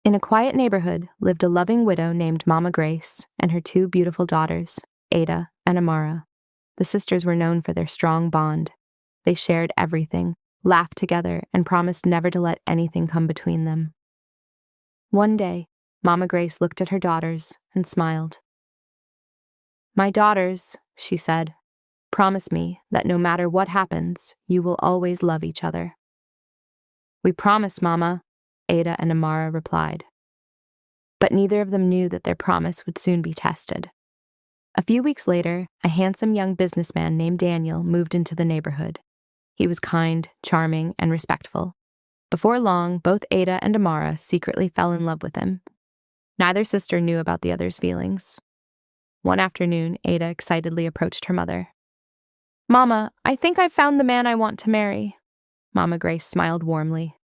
In a quiet neighborhood lived a loving widow named Mama Grace and her two beautiful daughters, Ada and Amara. The sisters were known for their strong bond. They shared everything, laughed together, and promised never to let anything come between them. One day, Mama Grace looked at her daughters and smiled. "My daughters," she said, "promise me that no matter what happens, you will always love each other." "We promise, Mama," Ada and Amara replied. But neither of them knew that their promise would soon be tested. A few weeks later, a handsome young businessman named Daniel moved into the neighborhood. He was kind, charming, and respectful. Before long, both Ada and Amara secretly fell in love with him. Neither sister knew about the other's feelings. One afternoon, Ada excitedly approached her mother. "Mama, I think I've found the man I want to marry." Mama Grace smiled warmly.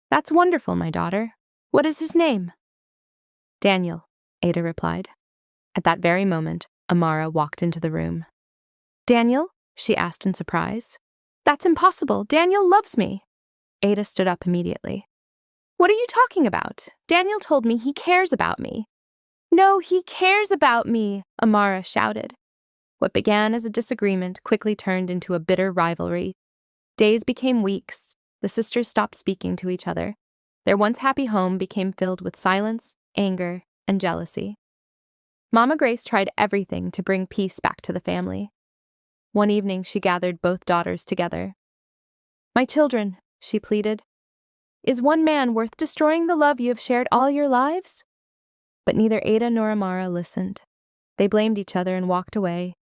"That's wonderful, my daughter. What is his name?" "Daniel," Ada replied. At that very moment, Amara walked into the room. "Daniel?" she asked in surprise. "That's impossible. Daniel loves me." Ada stood up immediately. "What are you talking about? Daniel told me he cares about me." "No, he cares about me," Amara shouted. What began as a disagreement quickly turned into a bitter rivalry. Days became weeks. The sisters stopped speaking to each other. Their once happy home became filled with silence, anger, and jealousy. Mama Grace tried everything to bring peace back to the family. One evening, she gathered both daughters together. "My children," she pleaded, "is one man worth destroying the love you have shared all your lives?" But neither Ada nor Amara listened. They blamed each other and walked away.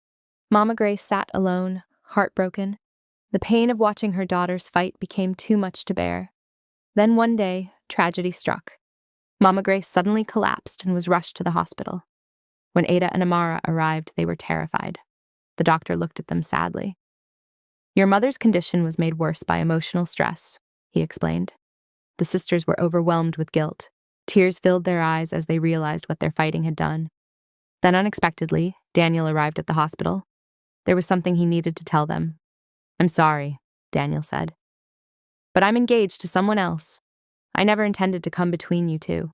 Mama Grace sat alone, heartbroken. The pain of watching her daughters fight became too much to bear. Then one day, tragedy struck. Mama Grace suddenly collapsed and was rushed to the hospital. When Ada and Amara arrived, they were terrified. The doctor looked at them sadly. "Your mother's condition was made worse by emotional stress," he explained. The sisters were overwhelmed with guilt. Tears filled their eyes as they realized what their fighting had done. Then unexpectedly, Daniel arrived at the hospital. There was something he needed to tell them. "I'm sorry," Daniel said, "but I'm engaged to someone else. I never intended to come between you two."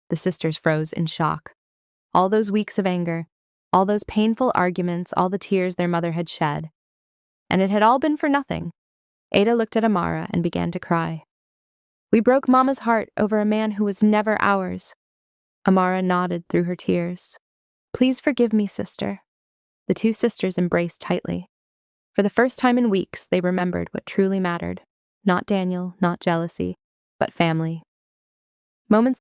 The sisters froze in shock. All those weeks of anger, all those painful arguments, all the tears their mother had shed. And it had all been for nothing. Ada looked at Amara and began to cry. "We broke Mama's heart over a man who was never ours." Amara nodded through her tears. "Please forgive me, sister." The two sisters embraced tightly. For the first time in weeks, they remembered what truly mattered. Not Daniel, not jealousy, but family. Moments